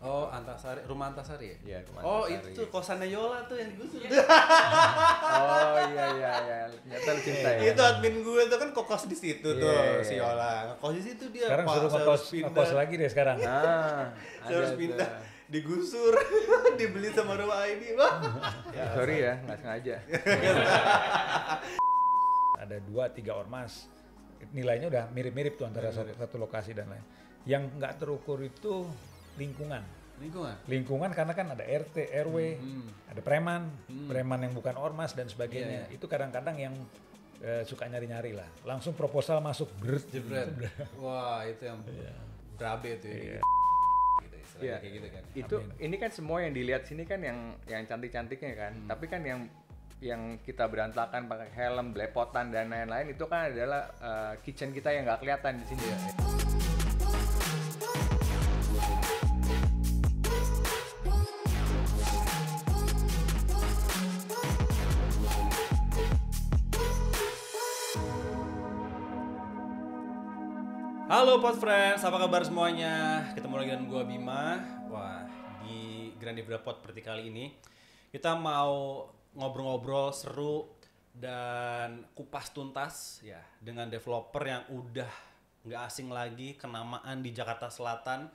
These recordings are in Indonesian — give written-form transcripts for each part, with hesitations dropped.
Oh, Antasari, rumah Antasari ya? Iya, rumah Oh, Antasari. itu tuh kosannya Yola tuh yang digusur. Oh iya. Ternyata lu cinta ya. Itu admin gue tuh kan kokos di situ Iya, tuh iya, si iya. Yola. Ngekos di situ dia. Sekarang Pak, suruh saya harus ngekos lagi deh sekarang. Ada harus pindah, digusur, dibeli sama rumah ID. Wah. Sorry ya, nggak sengaja. Ada 2-3 ormas. Nilainya udah mirip-mirip tuh antara satu lokasi dan lain. Yang nggak terukur itu lingkungan. Lingkungan karena kan ada RT, RW, ada preman yang bukan ormas dan sebagainya. Iya. Itu kadang-kadang yang suka nyari-nyari lah. Langsung proposal masuk Jebret. Wah, itu yang berabe tuh ya. Iya. Gitu, istilahnya Iya. kayak gitu kan. Itu ini kan semua yang dilihat sini kan yang cantik-cantiknya kan. Tapi kan yang kita berantakan pakai helm, belepotan dan lain-lain itu kan adalah kitchen kita yang nggak kelihatan di sini. Halo Pod Friends, apa kabar semuanya? Ketemu lagi dengan gua Bima. Wah, di Grand Divra Pod seperti kali ini kita mau ngobrol-ngobrol seru dan kupas tuntas ya dengan developer yang udah nggak asing lagi, kenamaan di Jakarta Selatan.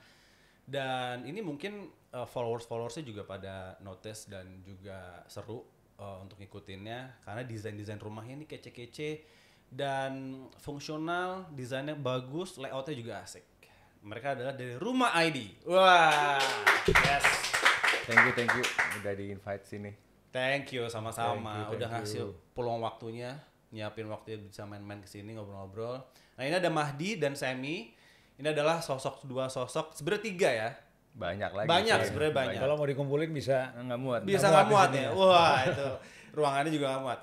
Dan ini mungkin followersnya juga pada notice dan juga seru untuk ngikutinnya karena desain rumahnya ini kece-kece dan fungsional, desainnya bagus, layoutnya juga asik. Mereka adalah dari Rumah ID. Wah, yes. Thank you udah di invite sini. Thank you sama-sama. Thank Udah you. ngasih peluang waktunya, nyiapin waktunya bisa main-main kesini ngobrol-ngobrol. Nah ini ada Mahdi dan Semi. Ini adalah dua sosok, sebenarnya 3 ya. Banyak lagi. Banyak sih. sebenarnya banyak. Kalau mau dikumpulin bisa Nggak muat. Bisa nggak muat ya. Wah itu ruangannya juga nggak muat.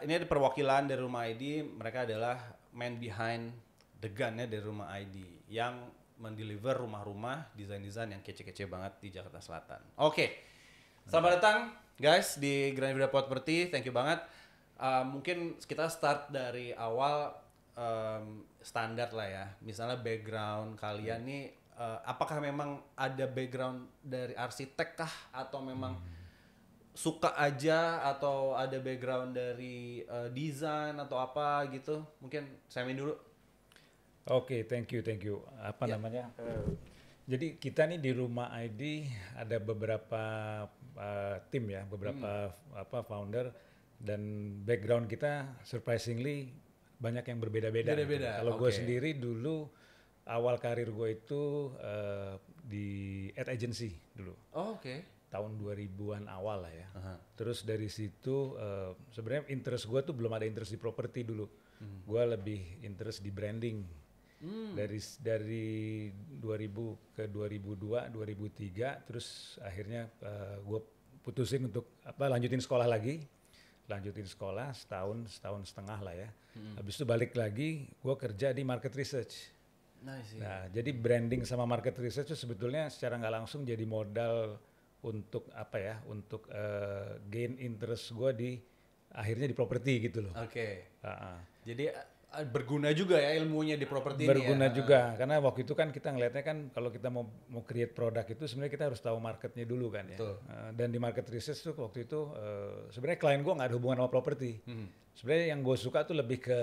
Ini ada perwakilan dari Rumah ID. Mereka adalah man behind the gun ya dari Rumah ID yang mendeliver rumah-rumah desain-desain yang kece-kece banget di Jakarta Selatan. Oke, selamat datang guys di Grand Divra Property. Thank you banget. Mungkin kita start dari awal standar lah ya. Misalnya background kalian nih, apakah memang ada background dari arsitek kah atau memang suka aja atau ada background dari desain atau apa gitu? Mungkin Semi dulu. Oke, thank you. Apa namanya? Jadi kita nih di Rumah ID ada beberapa tim ya, beberapa founder dan background kita surprisingly banyak yang berbeda-beda. Beda-beda, Kalau gue oke. sendiri dulu awal karir gue itu di ad agency dulu. Oh, oke. Tahun 2000-an awal lah ya. Aha. Terus dari situ sebenarnya interest gue tuh belum ada interest di properti dulu. Gue lebih interest di branding. Dari 2000 ke 2002, 2003 terus akhirnya gue putusin untuk lanjutin sekolah setahun setengah lah ya. Habis itu balik lagi gue kerja di market research. Nice. Nah, jadi branding sama market research itu sebetulnya secara nggak langsung jadi modal untuk untuk gain interest gue di akhirnya di properti gitu loh. Oke. Jadi berguna juga ya ilmunya di properti ini Berguna ya. juga karena waktu itu kan kita ngelihatnya kan kalau kita mau create produk itu sebenarnya kita harus tahu marketnya dulu kan ya. Betul. Dan di market research tuh waktu itu sebenarnya klien gue nggak ada hubungan sama properti. Sebenarnya yang gue suka tuh lebih ke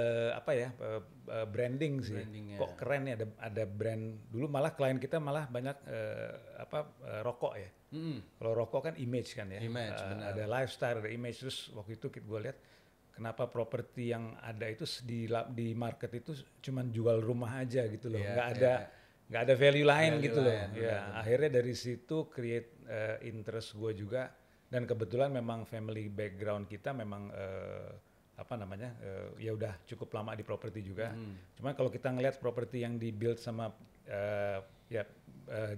branding sih. Brandingnya. Kok keren nih ada brand. Dulu malah klien kita malah banyak rokok ya. Kalau rokok kan image kan ya. Image, benar. Ada lifestyle, ada image. Terus waktu itu gue lihat kenapa properti yang ada itu di market itu cuman jual rumah aja gitu loh. Iya, Nggak ada value lain Value gitu loh. lain, Ya, akhirnya dari situ create interest gue juga dan kebetulan memang family background kita memang ya udah cukup lama di properti juga. Cuman kalau kita ngelihat properti yang di-build sama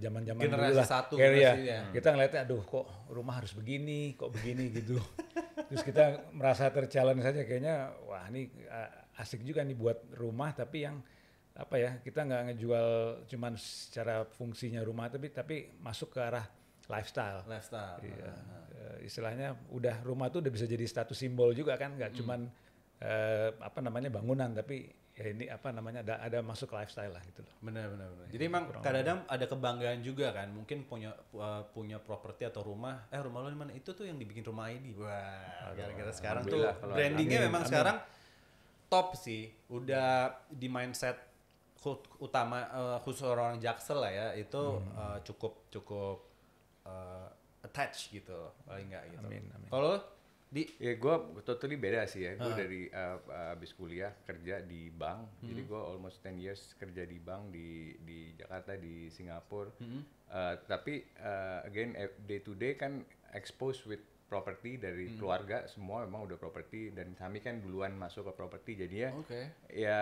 zaman-zaman dulu Generasi lah, satu, ya, generasi ya. kita ngeliatnya aduh kok rumah harus begini, kok begini gitu. Terus kita merasa terchallenge saja kayaknya wah ini asik juga nih buat rumah tapi yang kita nggak ngejual cuman secara fungsinya rumah tapi masuk ke arah lifestyle. Iya. Istilahnya rumah tuh udah bisa jadi status simbol juga kan, nggak cuman bangunan tapi ya ini apa namanya ada masuk lifestyle lah gitu loh. Benar. Jadi emang kadang-kadang ada kebanggaan juga kan, mungkin punya properti atau rumah lo di mana, itu tuh yang dibikin Rumah ID. Wah, gara-gara sekarang tuh brandingnya memang sekarang top sih, udah di mindset utama khusus orang Jaksel lah ya, itu cukup attach gitu paling nggak gitu. Amin. Kalau ya gue totally beda sih ya. Gue dari abis kuliah kerja di bank. Jadi gue almost 10 years kerja di bank di Jakarta, di Singapura. Tapi again day to day kan exposed with property dari keluarga, semua memang udah property, dan kami kan duluan masuk ke property. Jadi ya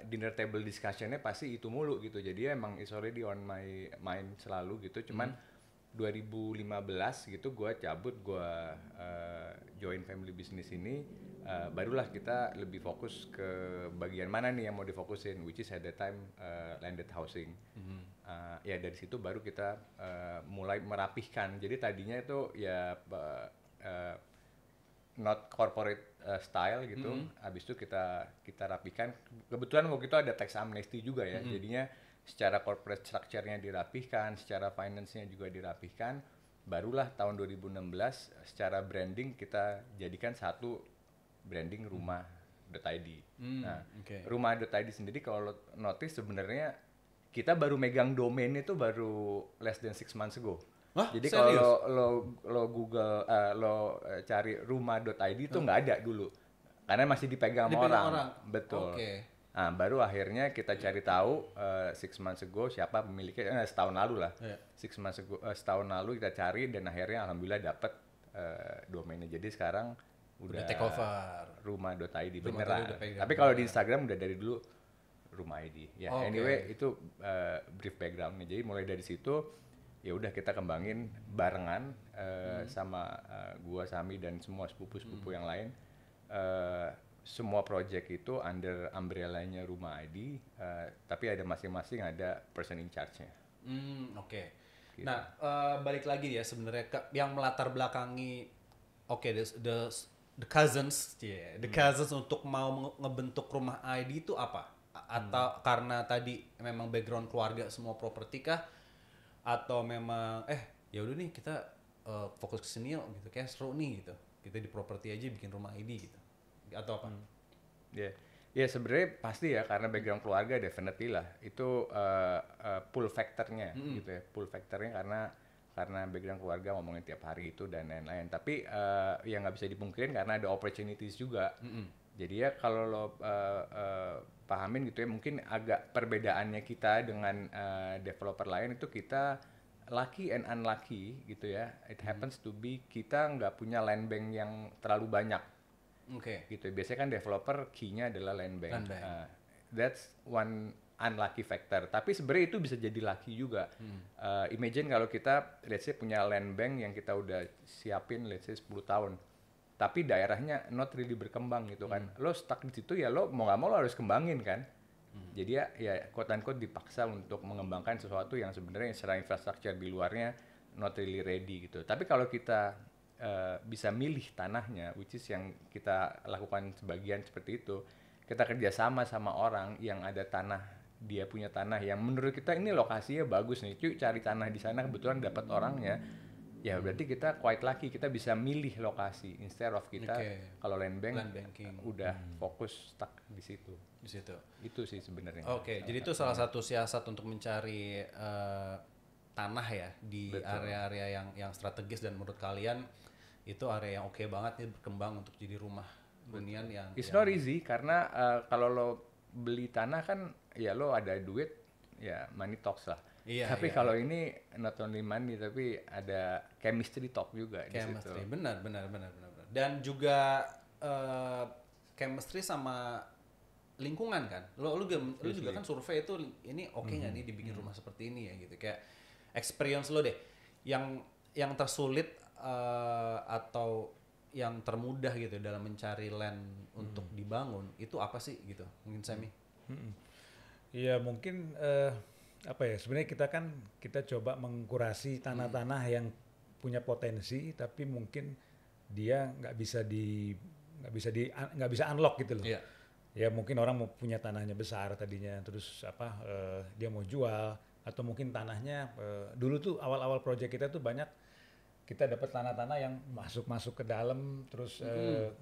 dinner table discussionnya pasti itu mulu gitu. Jadi emang it's already on my mind selalu gitu. Cuman 2015 gitu gue cabut, gue join family business ini, barulah kita lebih fokus ke bagian mana nih yang mau difokusin, which is at that time landed housing. Ya dari situ baru kita mulai merapihkan. Jadi tadinya itu ya not corporate style gitu. Habis itu kita rapihkan. Kebetulan waktu itu ada tax amnesty juga ya. Jadinya secara corporate structure-nya dirapihkan, secara finance-nya juga dirapihkan, barulah tahun 2016 secara branding kita jadikan satu branding Rumah.id. Rumah.id sendiri kalau notice sebenarnya kita baru megang domain itu baru less than 6 months ago. Wah, jadi serius? kalau lo Google cari Rumah.id itu nggak ada dulu, karena masih dipegang sama orang. Betul. Nah, baru akhirnya kita cari tahu 6 months ago siapa pemiliknya, setahun lalu lah. 6 months ago, setahun lalu kita cari dan akhirnya alhamdulillah dapat domainnya. Jadi sekarang udah take over Rumah.id beneran. Tapi kalau di Instagram udah dari dulu Rumah ID. Ya, anyway itu brief backgroundnya. Jadi mulai dari situ ya udah kita kembangin barengan sama gua, Sami dan semua sepupu-sepupu yang lain. Semua project itu under umbrella-nya Rumah ID, tapi ada masing-masing ada person in charge-nya. Gitu. Nah, balik lagi ya sebenarnya yang melatar belakangi the cousins, the cousins untuk mau ngebentuk Rumah ID itu apa? Atau karena tadi memang background keluarga semua properti kah? Atau memang ya udah nih kita fokus ke sini yuk gitu, kayak seru nih gitu. Kita di properti aja bikin Rumah ID gitu. Atau apa? Ya sebenarnya pasti ya, karena background keluarga definitely lah itu pull factornya gitu ya, pull factornya karena background keluarga ngomongin tiap hari itu dan lain-lain. Tapi yang nggak bisa dipungkirin karena ada opportunities juga. Jadi ya kalau lo pahamin gitu ya, mungkin agak perbedaannya kita dengan developer lain itu kita lucky and unlucky gitu ya. It happens to be kita nggak punya land bank yang terlalu banyak. Gitu. Biasanya kan developer key-nya adalah land bank. That's one unlucky factor. Tapi sebenarnya itu bisa jadi lucky juga. Imagine kalau kita let's say punya land bank yang kita udah siapin let's say 10 tahun. Tapi daerahnya not really berkembang gitu kan. Lo stuck di situ ya lo mau nggak mau lo harus kembangin kan. Jadi ya quote unquote dipaksa untuk mengembangkan sesuatu yang sebenarnya secara infrastruktur di luarnya not really ready gitu. Tapi kalau kita bisa milih tanahnya, which is yang kita lakukan sebagian seperti itu, kita kerjasama sama orang yang ada tanah, dia punya tanah yang menurut kita ini lokasinya bagus nih, cuy cari tanah di sana kebetulan dapat orangnya, ya berarti kita quite lucky, kita bisa milih lokasi instead of kita kalau land banking udah fokus stuck di situ. Itu sih sebenarnya. Jadi itu salah satu siasat untuk mencari tanah ya di area-area yang strategis dan menurut kalian itu area yang oke banget nih berkembang untuk jadi rumah hunian yang it's not easy karena kalau lo beli tanah kan ya lo ada duit ya money talks lah. Tapi kalau ini not only money tapi ada chemistry talk juga di situ. Benar. Dan juga chemistry sama lingkungan kan. Lu juga kan survei itu ini oke nggak nih dibikin rumah seperti ini ya gitu. Kayak experience lo deh yang tersulit atau yang termudah gitu dalam mencari land untuk dibangun itu apa sih gitu mungkin Sami? Iya mungkin apa ya sebenarnya kita coba mengkurasi tanah-tanah yang punya potensi tapi mungkin dia nggak bisa unlock gitu loh. ya mungkin orang mau punya tanahnya besar tadinya, terus dia mau jual, atau mungkin tanahnya dulu tuh awal-awal proyek kita tuh banyak kita dapat tanah-tanah yang masuk ke dalam, terus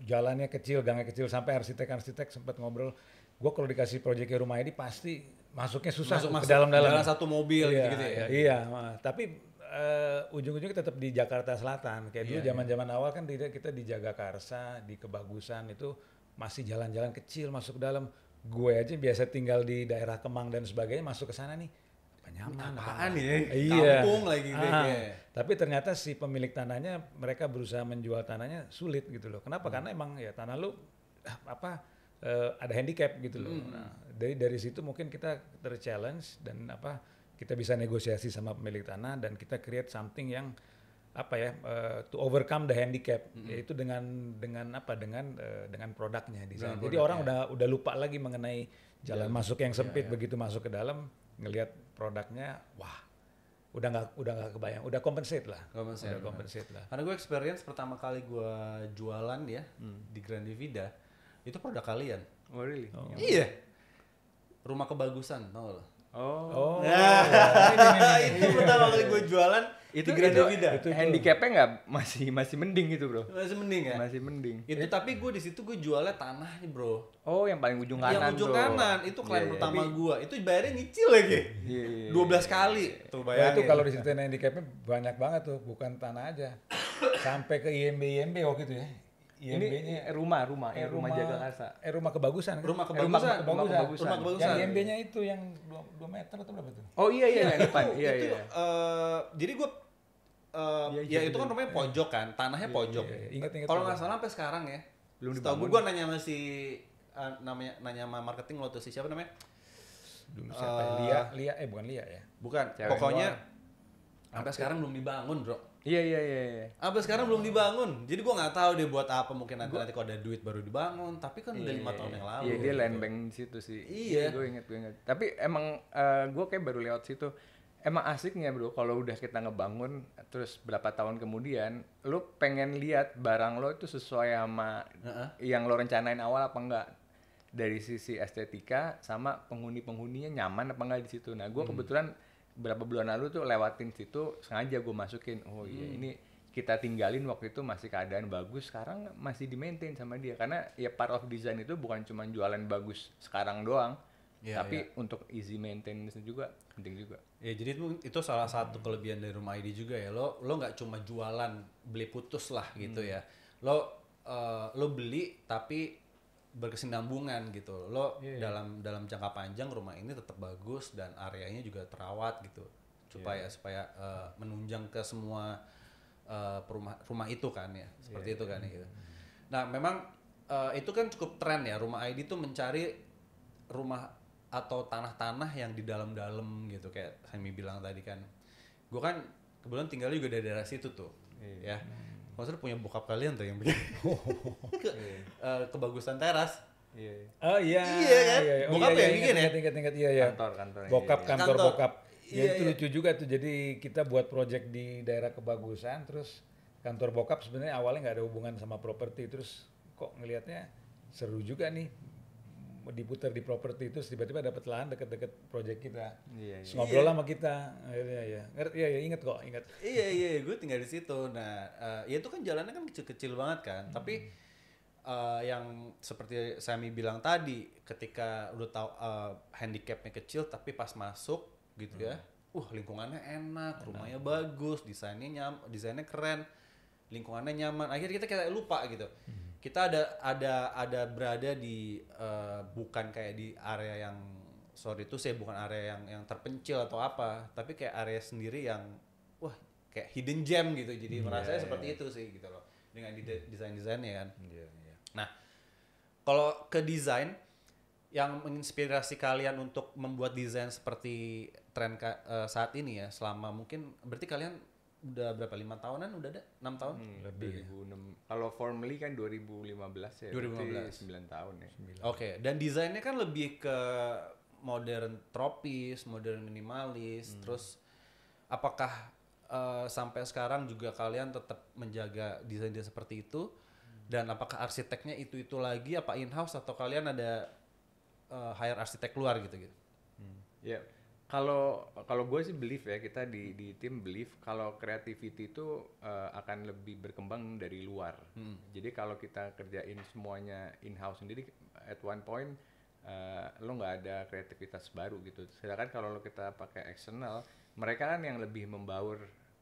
jalannya kecil, gangnya kecil, sampai arsitek sempat ngobrol, gue kalau dikasih proyeknya rumah ini pasti masuknya susah ke dalam-dalam. Jalan satu mobil gitu ya. Iya, tapi ujung-ujungnya tetap di Jakarta Selatan. Kayak dulu zaman-zaman awal kan kita di Jagakarsa, di Kebagusan itu masih jalan-jalan kecil masuk ke dalam. Gue aja biasa tinggal di daerah Kemang dan sebagainya, masuk ke sana nih nyaman, apaan ya? Iya. Kampung lagi gitu. Tapi ternyata si pemilik tanahnya, mereka berusaha menjual tanahnya sulit gitu loh. Kenapa? Karena emang ya tanah lu ada handicap gitu loh. Nah, dari situ mungkin kita ter-challenge dan kita bisa negosiasi sama pemilik tanah dan kita create something yang to overcome the handicap, yaitu dengan produknya desain. Jadi orang udah lupa lagi mengenai jalan masuk yang sempit. Begitu masuk ke dalam ngelihat produknya, wah, udah nggak kebayang, udah compensate lah. Karena gue experience pertama kali gue jualan ya di Grande Vida, itu produk kalian. Oh really? Oh. Iya. Rumah Kebagusan, tau lo? Oh. Itu pertama kali gue jualan itu di Grande Vida. Itu handicapnya nggak masih mending gitu bro? Masih mending ya? Masih mending. Itu tapi gue di situ gue jualnya tanah nih bro. Oh yang paling ujung kanan. Yang ujung kanan itu klien pertama gue. Itu bayarnya nyicil lagi. 12 kali. Tuh bayangin. Itu kalau diceritain handicapnya banyak banget tuh, bukan tanah aja. Sampai ke IMB waktu itu ya. Ini rumah Jagakarsa. Rumah Kebagusan kan? Rumah Kebagusan. Yang IMB-nya itu yang 2 meter atau berapa tuh? Oh iya yang depan. Iya. Jadi gue itu kan rumahnya pojok kan, tanahnya pojok. Ingat. Kalau nggak salah sampai sekarang ya. Belum dibangun. Gue nanya sama nanya sama marketing lo tuh siapa namanya? Dulu siapa? Lia, bukan Lia ya? Bukan. Cewek Pokoknya sampai sekarang belum dibangun, bro. Iya. Sampai sekarang belum dibangun. Jadi gue nggak tahu dia buat apa. Mungkin nanti kalau ada duit baru dibangun. Tapi kan udah 5 tahun yang lalu. Iya dia land bank di situ sih. Iya. Gue inget. Tapi emang gue kayak baru lewat situ. Emang asiknya bro, kalau udah kita ngebangun, terus berapa tahun kemudian, lo pengen lihat barang lo itu sesuai sama yang lo rencanain awal apa enggak. Dari sisi estetika sama penghuni-penghuninya nyaman apa enggak di situ. Nah gue kebetulan berapa bulan lalu tuh lewatin situ, sengaja gue masukin, ini kita tinggalin waktu itu masih keadaan bagus, sekarang masih di-maintain sama dia. Karena ya part of design itu bukan cuma jualan bagus sekarang doang, tapi untuk easy maintenance juga penting juga. Ya jadi itu salah satu kelebihan dari Rumah ID juga ya. Lo nggak cuma jualan beli putus lah gitu ya. Lo beli tapi berkesinambungan gitu. Lo dalam jangka panjang rumah ini tetap bagus dan areanya juga terawat gitu. Supaya menunjang ke semua rumah itu kan ya. Seperti itu kan ya gitu. Nah, memang itu kan cukup tren ya. Rumah ID tuh mencari rumah atau tanah-tanah yang di dalam-dalam gitu, kayak Sami bilang tadi kan. Gue kan kebetulan tinggalnya juga dari daerah situ tuh, ya. Maksudnya punya bokap kalian tuh yang bikin Kebagusan Teras. Oh iya. Iya kan? Bokap yang bikin ya? Ingat iya. Kantor. Kantor bokap. Ya itu Iya. lucu juga tuh. Jadi kita buat project di daerah Kebagusan, terus kantor bokap sebenarnya awalnya nggak ada hubungan sama properti, terus kok ngelihatnya seru juga nih diputar di properti itu, tiba-tiba dapat lahan deket-deket project kita. Terus ngobrol sama kita, akhirnya inget kok. Iya, gue tinggal di situ. Nah, ya itu kan jalannya kan kecil-kecil banget kan. Tapi yang seperti Sami bilang tadi, ketika udah tahu handicapnya kecil, tapi pas masuk gitu ya, lingkungannya enak, rumahnya bagus, desainnya keren, lingkungannya nyaman. Akhirnya kita lupa gitu. Kita ada berada di bukan kayak di area yang bukan area yang terpencil atau apa, tapi kayak area sendiri yang kayak hidden gem gitu. Jadi merasanya seperti itu sih gitu loh, dengan desainnya kan. Nah, kalau ke desain yang menginspirasi kalian untuk membuat desain seperti tren saat ini ya, selama mungkin berarti kalian udah berapa, 5 tahunan udah ada? 6 tahun? Lebih. 2006. Kalau formally kan 2015 ya. 2015. 9 tahun ya. Oke, dan desainnya kan lebih ke modern tropis, modern minimalis. Terus apakah sampai sekarang juga kalian tetap menjaga desain seperti itu? Dan apakah arsiteknya itu lagi apa in-house, atau kalian ada hire arsitek luar gitu. Ya, kalau gue sih believe ya, kita di tim believe kalau creativity itu akan lebih berkembang dari luar. Jadi kalau kita kerjain semuanya in-house sendiri, at one point lo nggak ada kreativitas baru gitu. Sedangkan kalau lo kita pakai external, mereka kan yang lebih membaur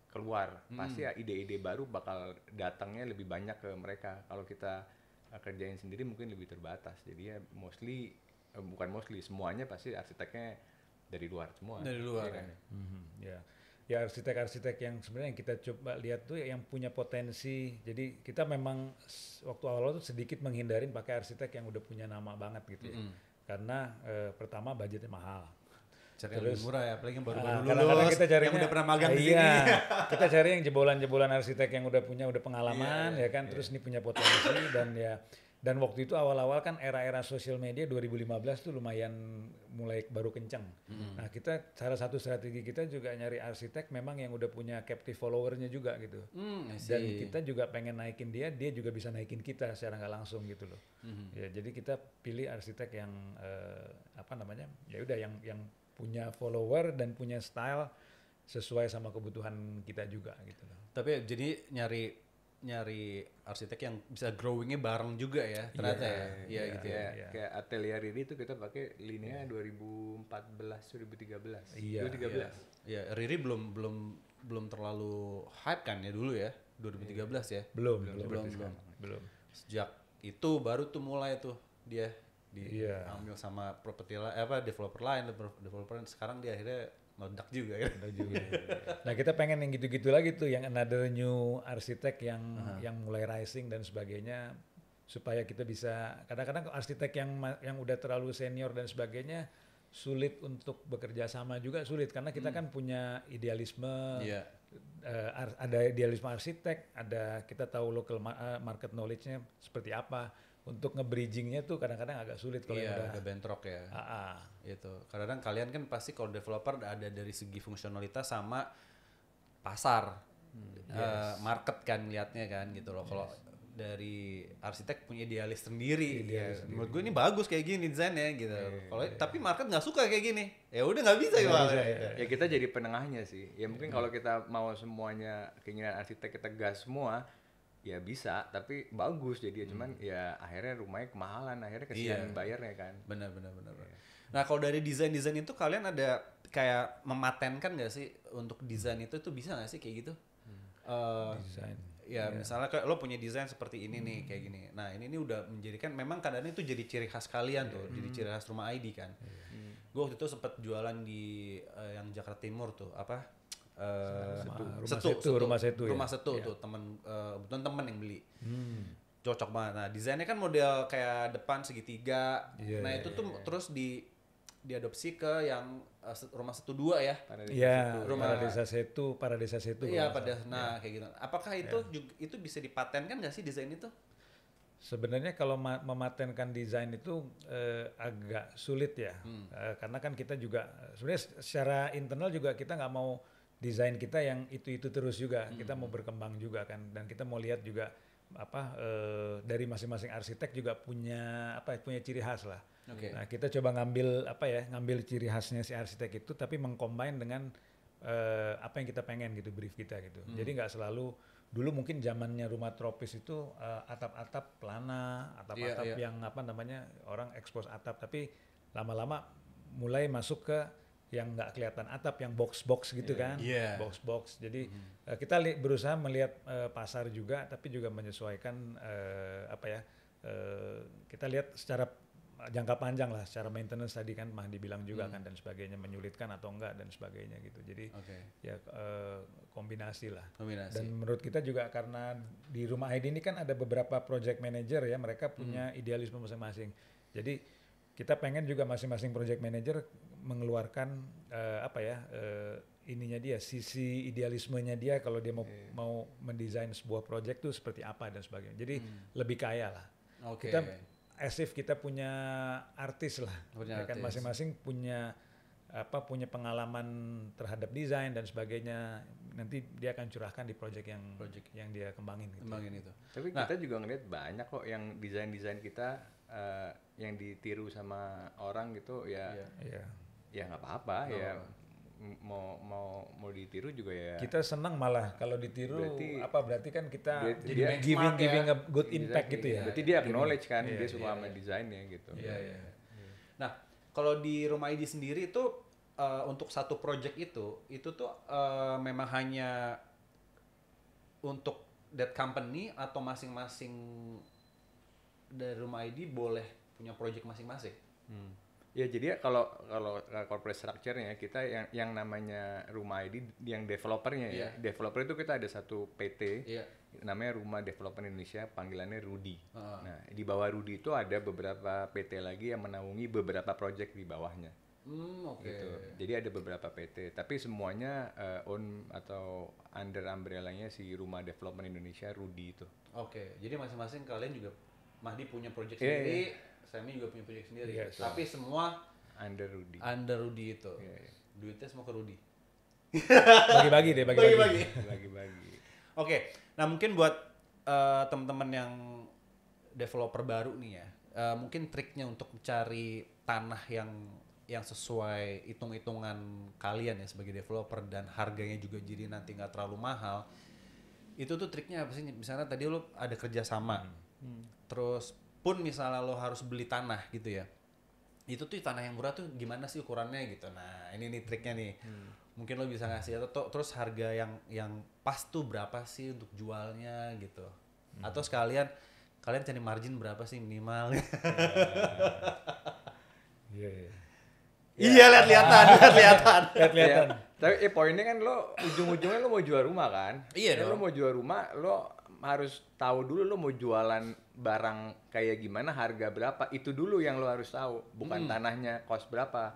keluar. Pasti ya ide-ide baru bakal datangnya lebih banyak ke mereka. Kalau kita kerjain sendiri mungkin lebih terbatas. Jadi ya bukan mostly, semuanya pasti arsiteknya dari luar semua. Dari luar. Ya kan? Ya. Ya arsitek-arsitek yang sebenarnya yang kita coba lihat tuh yang punya potensi. Jadi kita memang waktu awal tuh sedikit menghindarin pakai arsitek yang udah punya nama banget gitu ya. Karena pertama budgetnya mahal. Cari yang lebih murah ya, apalagi yang baru-baru Kadang-kadang lulus, kita carinya, yang udah pernah magang di iya, sini. kita cari yang jebolan-jebolan arsitek yang udah pengalaman ya kan, terus ini punya potensi dan waktu itu awal-awal kan era-era sosial media 2015 tuh lumayan mulai baru kencang. Nah kita salah satu strategi kita juga nyari arsitek memang yang udah punya captive followernya juga gitu. Dan kita juga pengen naikin dia juga bisa naikin kita secara nggak langsung gitu loh. Ya jadi kita pilih arsitek yang ya udah yang punya follower dan punya style sesuai sama kebutuhan kita juga gitu loh. Tapi jadi nyari arsitek yang bisa growingnya bareng juga ya ternyata ya gitu ya. Kayak Atelier ini tuh kita pakai Linea 2013. Iya. Riri belum terlalu hype kan ya dulu ya 2013 ya. Belum. Sejak itu baru tuh mulai tuh dia diambil sama developer lain, sekarang dia akhirnya meledak juga ya. Nah kita pengen yang gitu-gitu lagi tuh, yang another new arsitek yang mulai rising dan sebagainya, supaya kita bisa, kadang-kadang arsitek yang udah terlalu senior dan sebagainya sulit untuk bekerja sama juga sulit karena kita kan punya idealisme, ada idealisme arsitek, ada kita tahu local market knowledge-nya seperti apa. Untuk nge-bridging-nya tuh kadang-kadang agak sulit kalau udah bentrok ya. Itu. Kadang-kadang kalian kan pasti kalau developer ada dari segi fungsionalitas sama pasar, market kan lihatnya kan gitu loh. Kalau dari arsitek punya idealis sendiri. Menurut gue ini bagus kayak gini desainnya gitu. Kalau tapi market nggak suka kayak gini, ya udah nggak bisa ya kita jadi penengahnya sih. Ya mungkin kalau kita mau semuanya keinginan arsitek kita gas semua. Ya bisa, tapi bagus jadi cuman ya akhirnya rumahnya kemahalan, akhirnya kesian bayarnya kan. Benar. Nah kalau dari desain itu kalian ada kayak mematenkan nggak sih untuk desain itu bisa nggak sih kayak gitu? Desain. Ya misalnya kayak lo punya desain seperti ini nih kayak gini. Nah ini udah menjadikan memang kadang-kadang itu jadi ciri khas kalian tuh, jadi ciri khas rumah ID kan. Gue waktu itu sempat jualan di yang Jakarta Timur tuh Rumah Setu tuh temen yang beli. Cocok banget. Nah desainnya kan model kayak depan segitiga. Itu tuh terus diadopsi ke yang Rumah Setu 2 ya. Paradesa Setu. Iya kayak gitu. Apakah itu bisa dipatenkan nggak sih desain itu? Sebenarnya kalau mematenkan desain itu agak sulit ya, karena kan kita juga sebenarnya secara internal juga kita nggak mau desain kita yang itu terus juga, kita mau berkembang juga kan, dan kita mau lihat juga dari masing-masing arsitek juga punya ciri khas lah. Nah kita coba ngambil ciri khasnya si arsitek itu, tapi mengcombine dengan apa yang kita pengen gitu, brief kita gitu. Jadi nggak selalu. Dulu mungkin zamannya rumah tropis itu atap-atap pelana, atap-atap yang orang ekspos atap, tapi lama-lama mulai masuk ke yang nggak kelihatan atap, yang box-box gitu kan, box-box. Jadi kita berusaha melihat pasar juga, tapi juga menyesuaikan kita lihat secara jangka panjang lah, secara maintenance tadi kan Mahdi bilang juga kan, dan sebagainya, menyulitkan atau enggak dan sebagainya gitu. Jadi kombinasi lah. Dan menurut kita juga karena di Rumah ID ini kan ada beberapa project manager ya, mereka punya idealisme masing-masing. Jadi kita pengen juga masing-masing project manager mengeluarkan ininya dia, sisi idealismenya dia kalau dia mau mendesain sebuah project tuh seperti apa dan sebagainya. Jadi lebih kaya lah. Kita as if kita punya artis lah, kan masing-masing punya punya pengalaman terhadap desain dan sebagainya. nanti dia akan curahkan di project yang dia kembangin gitu. Kembangin itu. Tapi kita juga ngeliat banyak kok yang desain kita yang ditiru sama orang gitu ya. Iya. Ya nggak apa-apa ya. Mau ditiru juga ya. Kita senang malah kalau ditiru, berarti kan kita dia giving a good impact gitu ya. Berarti dia acknowledge kan, dia suka sama desainnya gitu. Iya. Nah, kalau di Rumah ID sendiri itu untuk satu project itu tuh memang hanya untuk that company atau masing-masing dari Rumah ID boleh punya project masing-masing? Ya jadi kalau corporate structure-nya kita yang namanya Rumah ID yang developernya ya. Developer itu kita ada satu PT namanya Rumah Developer Indonesia, panggilannya Rudi. Nah, di bawah Rudi itu ada beberapa PT lagi yang menaungi beberapa project di bawahnya. Gitu. Jadi ada beberapa PT, tapi semuanya own atau under umbrella-nya si Rumah Development Indonesia Rudi itu. Jadi masing-masing kalian juga Mahdi punya project sendiri. Semi juga punya project sendiri, tapi semua under Rudi. Under Rudi itu. Duitnya semua ke Rudi. Bagi-bagi deh, bagi-bagi. Oke, nah mungkin buat teman-teman yang developer baru nih ya, mungkin triknya untuk mencari tanah yang sesuai hitung-hitungan kalian ya sebagai developer dan harganya juga jadi nanti nggak terlalu mahal. Itu tuh triknya apa sih? Misalnya tadi lo ada kerjasama, terus pun misalnya lo harus beli tanah gitu ya, itu tuh tanah yang murah tuh gimana sih ukurannya gitu. Nah ini nih triknya nih, mungkin lo bisa ngasih atau terus harga yang pas tuh berapa sih untuk jualnya gitu, atau sekalian kalian cari margin berapa sih minimal. Iya lihat-lihatan. Tapi poinnya kan lo ujung-ujungnya lo mau jual rumah kan? Iya dong. Lo mau jual rumah, lo harus tahu dulu lo mau jualan barang kayak gimana, harga berapa, itu dulu yang lo harus tahu, bukan tanahnya cost berapa.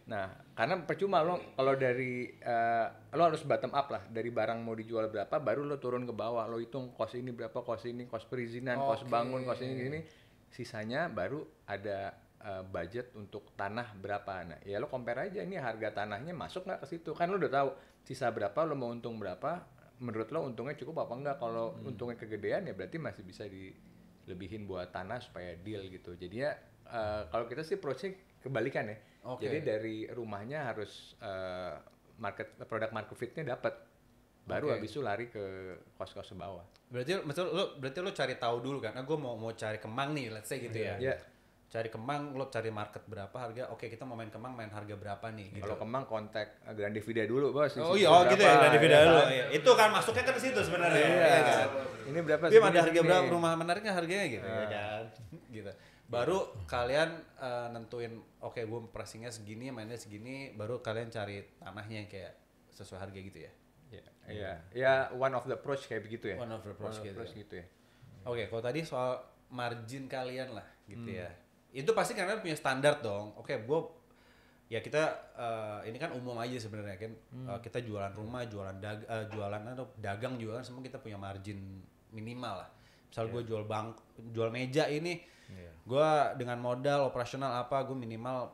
Nah, karena percuma lo kalau dari lo harus bottom up lah, dari barang mau dijual berapa, baru lo turun ke bawah, lo hitung cost ini berapa, cost ini, cost perizinan, cost bangun, cost ini, sisanya baru ada budget untuk tanah berapa. Nah, ya lo compare aja ini harga tanahnya masuk nggak ke situ, kan lo udah tahu sisa berapa, lo mau untung berapa. Menurut lo untungnya cukup apa enggak? Kalau untungnya kegedean ya berarti masih bisa dilebihin buat tanah supaya deal gitu. Jadinya kalau kita sih approach-nya kebalikan ya. Jadi dari rumahnya harus product market fit-nya dapat. Baru habis itu lari ke kos-kos bawah. Berarti lo cari tahu dulu kan. Gue mau cari Kemang nih, let's say gitu ya. Cari Kemang, lo cari market berapa harga, kita mau main Kemang, main harga berapa nih gitu. Kalau Kemang kontak Grande Vida dulu bos. Gitu ya, Grande Vida dulu. Itu kan masuknya kan ke situ sebenarnya. Iya kan. Ini berapa sih? Ada harga berapa, rumah menariknya harganya gitu ya kan. Gitu. Baru kalian nentuin, gue pricingnya segini, mainnya segini, baru kalian cari tanahnya yang kayak sesuai harga gitu ya. Ya one of the approach kayak begitu ya. One of the approach gitu ya. Kalau tadi soal margin kalian lah gitu ya. Itu pasti kalian punya standar dong. Kita ini kan umum aja sebenarnya kan. Kita jualan rumah, jualan atau dagang juga kan semua kita punya margin minimal lah. Misal gue jual meja ini, gue dengan modal operasional gue minimal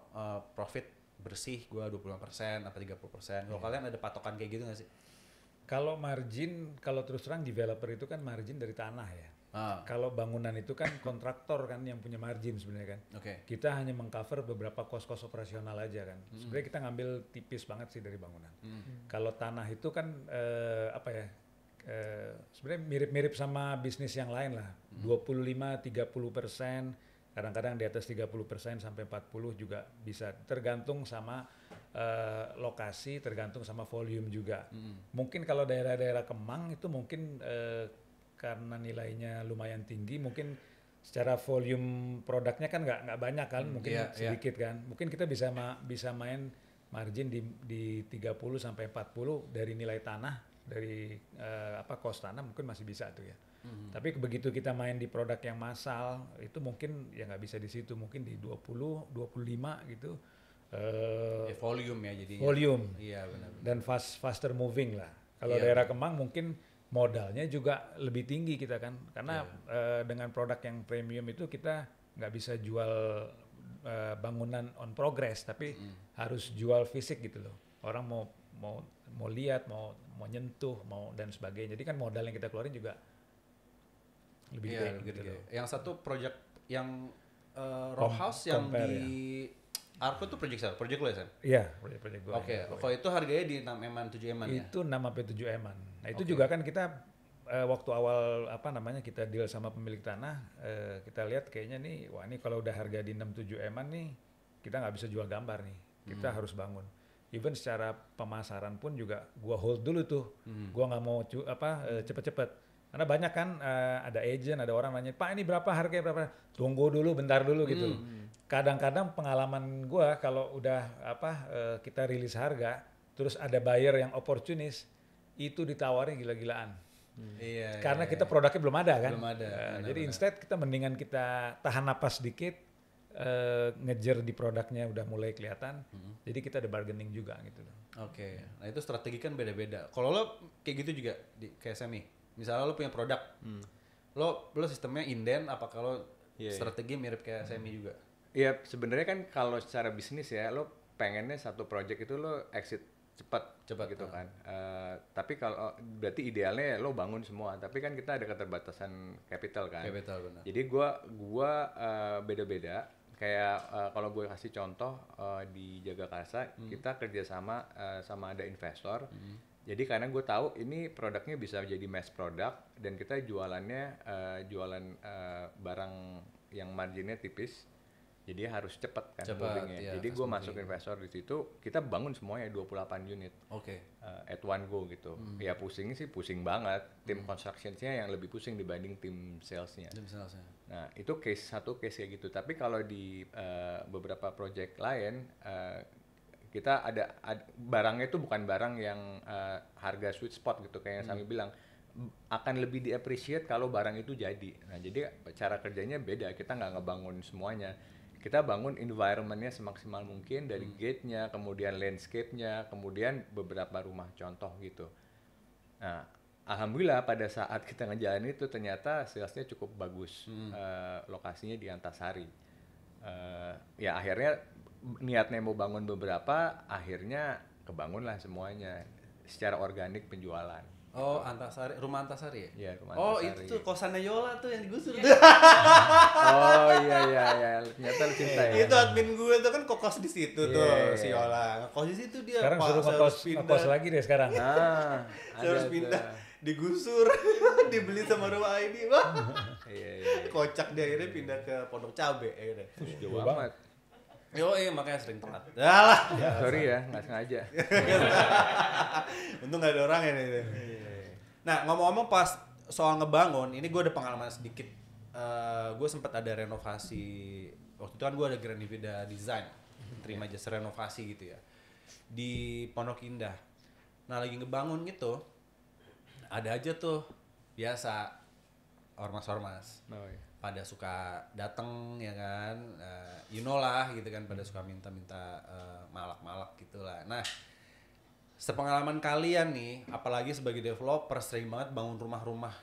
profit bersih gue 25% atau 30%. Kalau kalian ada patokan kayak gitu nggak sih? Kalau margin, kalau terus terang developer itu kan margin dari tanah ya. Kalau bangunan itu kan kontraktor kan yang punya margin sebenarnya kan. Kita hanya mengcover beberapa kos-kos operasional aja kan. Sebenarnya kita ngambil tipis banget sih dari bangunan. Kalau tanah itu kan sebenarnya mirip-mirip sama bisnis yang lain lah. 25-30%, kadang-kadang di atas 30% sampai 40% juga bisa. Tergantung sama lokasi, tergantung sama volume juga. Mungkin kalau daerah-daerah Kemang itu mungkin karena nilainya lumayan tinggi, mungkin secara volume produknya kan nggak banyak kan, mungkin sedikit kan. Mungkin kita bisa main margin di 30 sampai 40 dari nilai tanah, dari cost tanah mungkin masih bisa tuh ya. Tapi begitu kita main di produk yang massal itu mungkin ya nggak bisa di situ, mungkin di 20, 25 gitu. Volume ya jadinya. Volume. Iya benar. Dan faster moving lah. Kalau daerah Kemang mungkin modalnya juga lebih tinggi kita kan, karena dengan produk yang premium itu kita nggak bisa jual bangunan on progress, tapi harus jual fisik gitu loh. Orang mau mau lihat, mau nyentuh, mau dan sebagainya. Jadi kan modal yang kita keluarin juga lebih Iya, gede lebih gitu gede. loh. Yang satu project yang row house yang compare, di Arco tuh project siapa? Project lo ya, Sam? Iya, proyek gua. Oke, kalau itu harganya di 6 eman, 7 eman ya? Itu 6 sampai 7 eman. Nah, itu Oke. juga kan kita waktu awal kita deal sama pemilik tanah, kita lihat kayaknya nih, wah ini kalau udah harga di 6-7 eman nih, kita nggak bisa jual gambar nih. Kita harus bangun. Even secara pemasaran pun juga gua hold dulu tuh. Gua nggak mau cepet-cepet. Karena banyak kan ada agent, ada orang nanya, "Pak, ini berapa harganya berapa?" Tunggu dulu, bentar dulu gitu loh. Kadang-kadang pengalaman gua kalau udah kita rilis harga, terus ada buyer yang opportunis, itu ditawarin gila-gilaan. Iya. Karena kita produknya belum ada kan. Belum ada, Jadi instead kita mendingan kita tahan napas sedikit, ngejar di produknya udah mulai kelihatan. Jadi kita ada bargaining juga gitu loh. Oke. Nah, itu strategi kan beda-beda. Kalau lo kayak gitu juga kayak Semi. Misalnya lo punya produk. Lo sistemnya inden apa kalau strategi mirip kayak Semi juga? Iya, sebenarnya kan kalau secara bisnis ya, lo pengennya satu project itu lo exit cepat gitu kan. Tapi kalau berarti idealnya lo bangun semua. Tapi kan kita ada keterbatasan capital kan. Capital, benar. Jadi gua beda-beda. Kayak kalau gue kasih contoh di Jagakarsa, kita kerjasama sama ada investor. Jadi karena gue tahu ini produknya bisa jadi mass product dan kita jualannya jualan barang yang marginnya tipis. Jadi harus cepat kan movingnya. Iya, jadi gue masuk investor di situ, kita bangun semuanya 28 unit. Oke. At one go gitu. Ya pusing sih pusing banget. Tim construction-nya yang lebih pusing dibanding tim sales-nya. Nah, itu satu case kayak gitu. Tapi kalau di beberapa project lain kita ada barangnya itu bukan barang yang harga sweet spot gitu kayak yang Sami bilang, akan lebih di-appreciate kalau barang itu jadi. Nah, jadi cara kerjanya beda. Kita nggak ngebangun semuanya. Kita bangun environment-nya semaksimal mungkin dari gate-nya, kemudian landscape-nya, kemudian beberapa rumah contoh gitu. Nah, alhamdulillah pada saat kita ngejalanin itu ternyata salesnya cukup bagus. Lokasinya di Antasari. Ya akhirnya niatnya mau bangun beberapa, akhirnya kebangunlah semuanya secara organik penjualan. Oh, Antasari, rumah Antasari ya? Iya, rumah Oh, Antasari. itu tuh kosannya Yola tuh yang digusur. Oh iya, ternyata lu cinta ya. Itu admin gue tuh kan kokos di situ tuh si Yola. Ngekos di situ dia. Sekarang Pak, suruh saya harus ngekos lagi deh sekarang. Nah, Saya harus pindah, digusur, dibeli sama rumah ID. Wah, Iya. kocak dia akhirnya pindah ke Pondok Cabe akhirnya. Jauh amat. Yo, makanya sering telat. Yalah. Sorry ya, nggak sengaja. Untung gak ada orang ya nih. Nah, ngomong-ngomong pas soal ngebangun, ini gue ada pengalaman sedikit. Gue sempat ada renovasi. Waktu itu kan gue ada Grand Nivida Design, terima jasa renovasi gitu ya, di Pondok Indah. Nah, lagi ngebangun gitu, ada aja tuh biasa ormas-ormas. Oh, iya. Pada suka dateng ya kan, you know lah gitu kan, pada suka minta-minta malak-malak gitulah. Nah, sepengalaman kalian nih, apalagi sebagai developer sering banget bangun rumah-rumah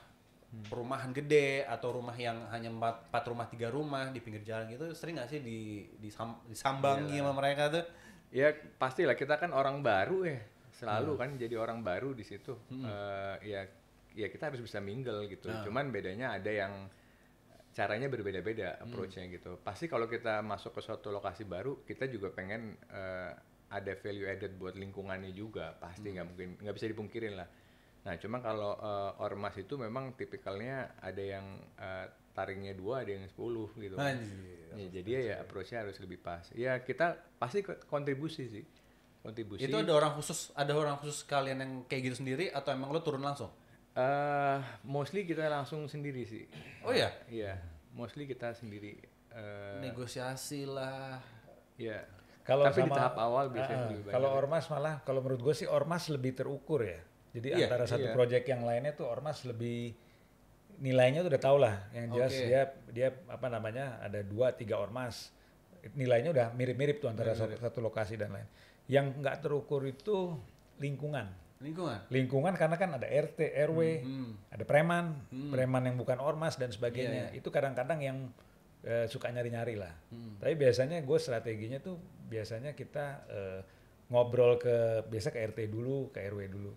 perumahan gede atau rumah yang hanya 4 rumah 3 rumah di pinggir jalan gitu, sering nggak sih disambangi sama mereka tuh? Ya pastilah, kita kan orang baru ya, selalu kan jadi orang baru di situ. Ya kita harus bisa mingle gitu. Cuman bedanya ada yang caranya berbeda-beda approach-nya gitu. Pasti kalau kita masuk ke suatu lokasi baru, kita juga pengen ada value added buat lingkungannya juga. Pasti nggak bisa dipungkirin lah. Nah, cuma kalau ormas itu memang tipikalnya ada yang taringnya 2, ada yang 10 gitu. Ya, jadi ya approach-nya harus lebih pas. Ya kita pasti kontribusi sih. Kontribusi. Itu ada orang khusus kalian yang kayak gitu sendiri atau emang lo turun langsung? Mostly kita langsung sendiri sih. Oh ya? Iya, mostly kita sendiri. Negosiasi lah. Iya. Kalau Tapi di tahap awal biasanya lebih banyak. Kalau ormas malah, kalau menurut gue sih ormas lebih terukur ya. Jadi antara satu project yang lainnya tuh ormas lebih nilainya tuh udah tau lah. Yang jelas dia apa namanya, ada 2-3 ormas. Nilainya udah mirip-mirip tuh antara satu lokasi dan lain. Yang nggak terukur itu lingkungan karena kan ada RT, RW, ada preman yang bukan ormas dan sebagainya. Itu kadang-kadang yang suka nyari-nyari lah. Tapi biasanya gue strateginya tuh biasanya kita ngobrol biasa ke RT dulu, ke RW dulu.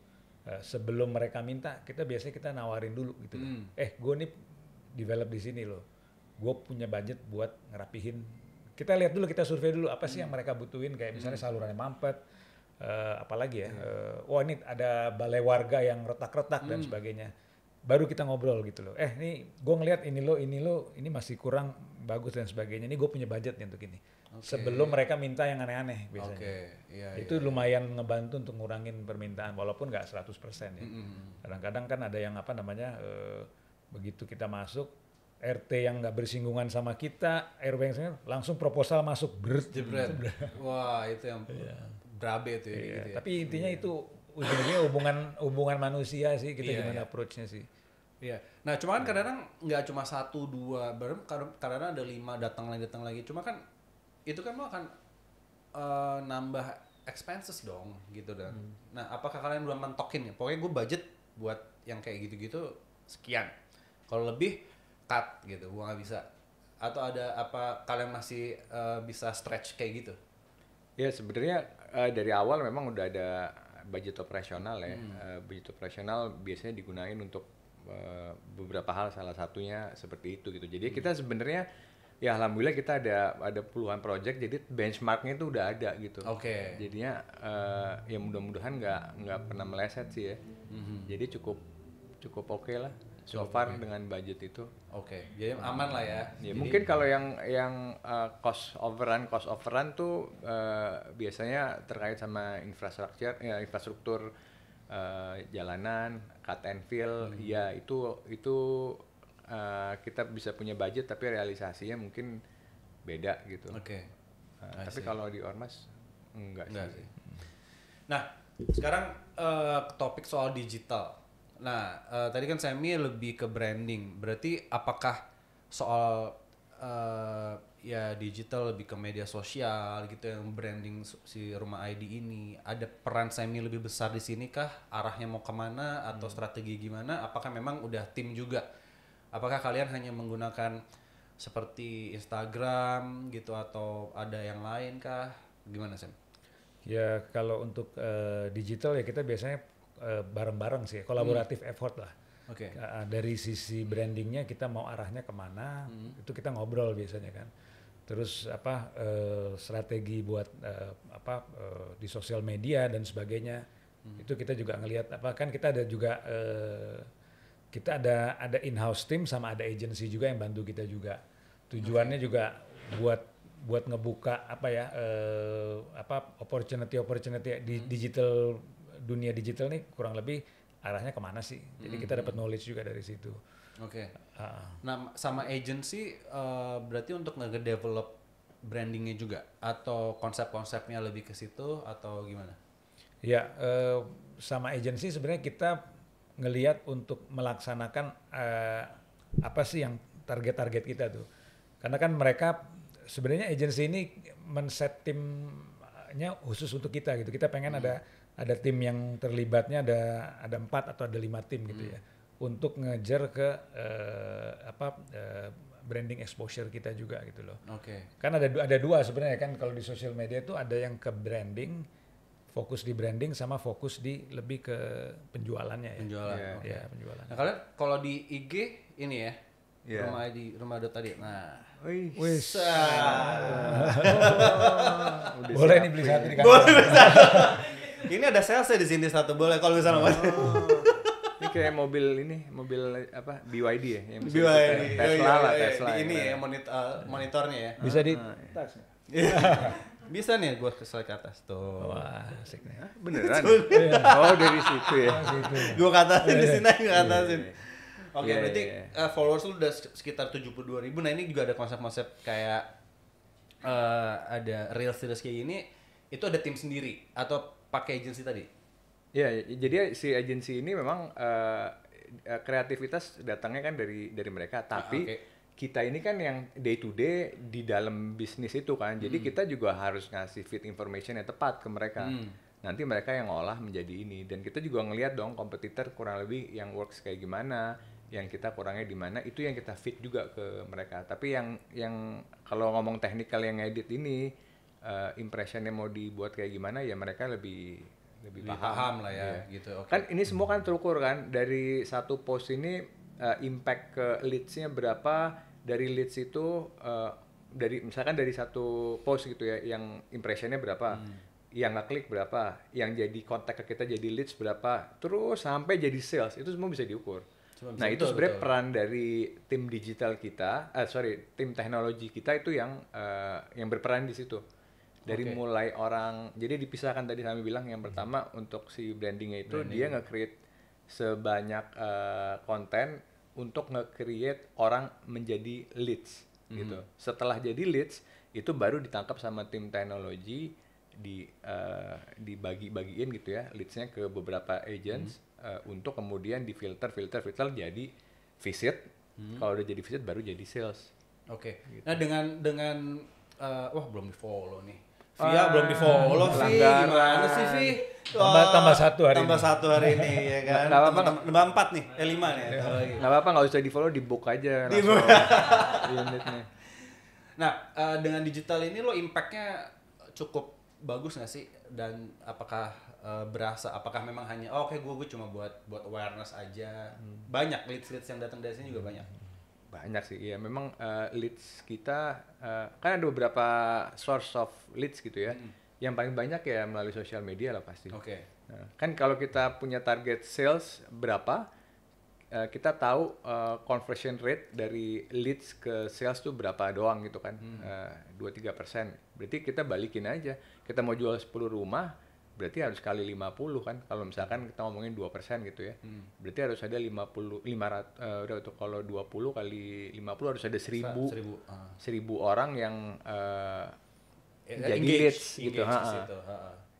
Sebelum mereka minta, biasanya kita nawarin dulu gitu. Gue nih develop di sini loh. Gue punya budget buat ngerapihin. Kita lihat dulu, kita survei dulu apa sih yang mereka butuhin, kayak misalnya salurannya mampet, apalagi ya. Ini ada balai warga yang retak-retak dan sebagainya. Baru kita ngobrol gitu loh. Nih gue ngelihat ini masih kurang bagus dan sebagainya. Ini gue punya budget nih untuk ini. Sebelum mereka minta yang aneh-aneh biasanya. Itu lumayan ngebantu untuk ngurangin permintaan walaupun nggak 100% ya. Kadang-kadang kan ada yang begitu kita masuk RT yang nggak bersinggungan sama kita, RW yang langsung proposal masuk jebret. Wah, itu yang berabe itu ya. Gitu ya. Tapi intinya itu ujungnya hubungan manusia sih, kita gimana approach-nya sih. Iya. Nah, cuma kan kadang-kadang nggak cuma 1, 2, kadang-kadang ada 5 datang lagi. Cuma kan itu kan akan nambah expenses dong gitu dan. Nah, apakah kalian udah mentokin ya? Pokoknya gue budget buat yang kayak gitu-gitu sekian. Kalau lebih cut gitu, gue nggak bisa. Atau ada apa kalian masih bisa stretch kayak gitu? Ya sebenarnya dari awal memang udah ada budget operasional ya. Budget operasional biasanya digunain untuk beberapa hal, salah satunya seperti itu gitu. Jadi kita sebenarnya ya alhamdulillah kita ada puluhan project, jadi benchmarknya itu udah ada gitu. Jadinya ya mudah-mudahan nggak pernah meleset sih ya. Jadi cukup oke lah so far dengan budget itu. Jadi aman lah ya. Ya jadi, mungkin kalau yang cost overrun tuh biasanya terkait sama infrastruktur jalanan, cut and fill, ya itu kita bisa punya budget tapi realisasinya mungkin beda gitu. Tapi kalau di Ormas enggak sih. Nah, sekarang topik soal digital. Nah, tadi kan Sammy lebih ke branding. Berarti apakah soal ya digital lebih ke media sosial gitu yang branding si Rumah ID ini, ada peran Sammy lebih besar di sini kah? Arahnya mau kemana atau strategi gimana? Apakah memang udah tim juga? Apakah kalian hanya menggunakan seperti Instagram gitu atau ada yang lain kah? Gimana Sam? Ya kalau untuk digital ya kita biasanya bareng-bareng sih, kolaboratif effort lah. Dari sisi brandingnya kita mau arahnya kemana, itu kita ngobrol biasanya kan. Terus strategi buat di sosial media dan sebagainya, itu kita juga ngelihat kan kita ada juga kita ada in-house team sama ada agency juga yang bantu kita juga. Tujuannya juga buat ngebuka opportunity di dunia digital nih kurang lebih arahnya kemana sih. Jadi kita dapat knowledge juga dari situ. Nah, sama agency berarti untuk nge-develop brandingnya juga atau konsep-konsepnya lebih ke situ atau gimana? Ya, sama agency sebenarnya kita ngelihat untuk melaksanakan apa sih yang target-target kita tuh. Karena kan mereka sebenarnya agency ini men-set timnya khusus untuk kita gitu. Kita pengen ada tim yang terlibatnya ada 4 atau ada 5 tim gitu ya untuk ngejar ke branding exposure kita juga gitu loh. Kan ada 2 sebenarnya kan kalau di social media itu ada yang ke branding, fokus di branding sama fokus di lebih ke penjualannya ya. Penjualan. Nah, kalian kalau di IG ini ya. Rumah ID, rumah tadi. Nah, boleh nih beli satu di kantor. Boleh. Ini ada salesnya di sini satu, boleh kalau misalnya Mas. Ini kayak mobil BYD ya, yang BYD. Tesla. Ini ya monitornya ya. Bisa di tas. Bisa nih gue kesel ke atas tuh. Wah, asik nih. Beneran? Dari situ ya. Gue katasin di sini, gue katasin. Berarti followers lu udah sekitar 72.000. Nah, ini juga ada konsep-konsep kayak ada reels kayak gini. Itu ada tim sendiri atau pakai agensi tadi? Ya, jadi si agensi ini memang kreativitas datangnya kan dari mereka, tapi kita ini kan yang day to day di dalam bisnis itu kan, jadi kita juga harus ngasih feed information yang tepat ke mereka. Nanti mereka yang ngolah menjadi ini, dan kita juga ngelihat dong kompetitor kurang lebih yang works kayak gimana, yang kita kurangnya di mana, itu yang kita feed juga ke mereka. Tapi yang kalau ngomong teknikal yang edit ini impressionnya mau dibuat kayak gimana ya mereka lebih paham lah ya, gitu. Oke. Kan ini semua kan terukur kan dari satu post ini impact ke leads-nya berapa, dari leads itu dari misalkan dari satu post gitu ya yang impressionnya berapa, yang ngeklik berapa, yang jadi kontak ke kita jadi leads berapa, terus sampai jadi sales, itu semua bisa diukur. Nah itu sebenarnya peran dari tim digital kita, tim teknologi kita itu yang berperan di situ. Dari mulai orang, jadi dipisahkan tadi kami bilang yang pertama untuk si brandingnya itu dia nge-create sebanyak konten untuk nge-create orang menjadi leads gitu. Setelah jadi leads itu baru ditangkap sama tim teknologi dibagi-bagiin gitu ya leads-nya ke beberapa agents. Untuk kemudian filter jadi visit. Kalau udah jadi visit baru jadi sales. Oke. Gitu. Nah dengan wah belum di follow nih. Via belum di follow Vi. Gimana sih Vi? Tambah satu hari ini ya kan. Nggak apa-apa. Tambah 4 nih. 5 nih. Nggak apa-apa, nggak usah di follow, di book aja. Unitnya. Nah dengan digital ini lo impact-nya cukup bagus nggak sih? Dan apakah berasa, apakah memang hanya oke gue cuma buat awareness aja? Banyak leads yang datang dari sini juga banyak sih ya, memang leads kita kan ada beberapa source of leads gitu ya. Yang paling banyak ya melalui sosial media lah pasti. Nah, kan kalau kita punya target sales berapa, kita tahu conversion rate dari leads ke sales tuh berapa doang gitu kan, 2-3%. Berarti kita balikin aja, kita mau jual 10 rumah berarti harus kali 50 kan, kalau misalkan kita ngomongin 2% gitu ya. Berarti harus ada 500, udah tuh kalau 20 kali 50 harus ada 1.000 orang yang jadi leads gitu.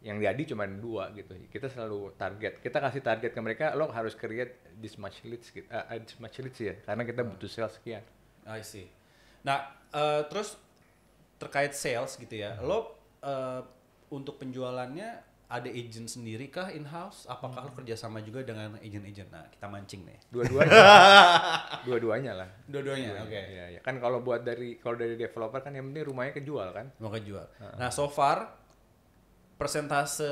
Yang jadi cuma 2 gitu. Kita selalu target, kita kasih target ke mereka, lo harus create this much leads gitu, this much leads ya, karena kita butuh sales sekian. I see. Nah terus terkait sales gitu ya, lo untuk penjualannya ada agent sendiri kah in-house? Apakah lo kerjasama juga dengan agent-agent? Nah, kita mancing nih. Dua-duanya lah. Dua-duanya, oke. Ya. Kan kalau dari developer kan yang penting rumahnya kejual kan. Mau kejual. Nah, so far persentase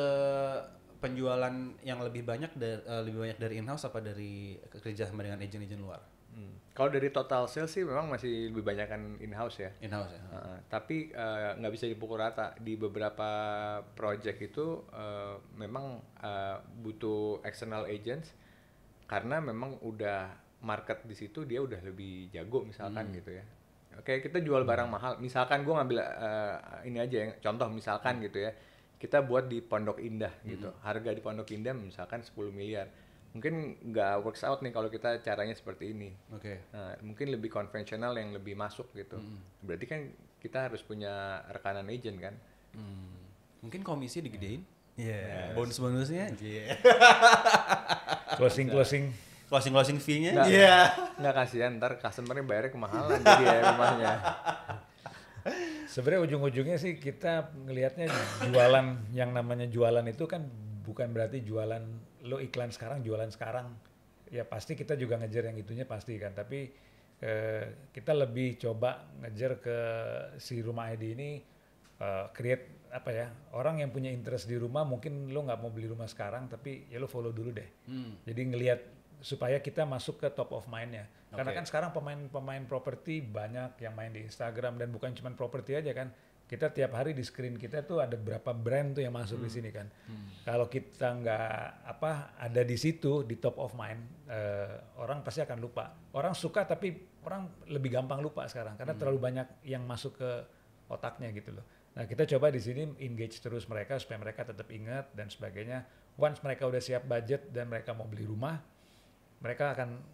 penjualan yang lebih banyak dari in-house apa dari kerjasama dengan agent-agent luar? Kalau dari total sales sih memang masih lebih banyak kan in-house ya. In-house ya. Tapi nggak bisa dipukul rata. Di beberapa project itu memang butuh external agents karena memang udah market di situ dia udah lebih jago misalkan gitu ya. Oke, kita jual barang mahal. Misalkan gue ngambil ini aja yang contoh misalkan gitu ya. Kita buat di Pondok Indah gitu. Harga di Pondok Indah misalkan 10 miliar. Mungkin nggak works out nih kalau kita caranya seperti ini. Nah, mungkin lebih konvensional yang lebih masuk gitu. Berarti kan kita harus punya rekanan agent kan. Mungkin komisi digedein. Iya. Bonus-bonusnya. Iya. Closing fee-nya. Iya. Nggak kasihan, ntar customer-nya bayarnya kemahalan jadi ya rumahnya. Sebenarnya ujung-ujungnya sih kita ngelihatnya jualan, yang namanya jualan itu kan bukan berarti jualan lo iklan sekarang jualan sekarang, ya pasti kita juga ngejar yang itunya pasti kan, tapi kita lebih coba ngejar ke si Rumah ID ini create apa ya, orang yang punya interest di rumah, mungkin lo nggak mau beli rumah sekarang tapi ya lo follow dulu deh. Jadi ngelihat supaya kita masuk ke top of mind-nya. Karena kan sekarang pemain properti banyak yang main di Instagram, dan bukan cuma properti aja kan. Kita tiap hari di screen kita tuh ada berapa brand tuh yang masuk di sini kan. Kalau kita nggak ada di situ di top of mind, orang pasti akan lupa. Orang suka tapi orang lebih gampang lupa sekarang karena terlalu banyak yang masuk ke otaknya gitu loh. Nah kita coba di sini engage terus mereka supaya mereka tetap ingat dan sebagainya. Once mereka udah siap budget dan mereka mau beli rumah, mereka akan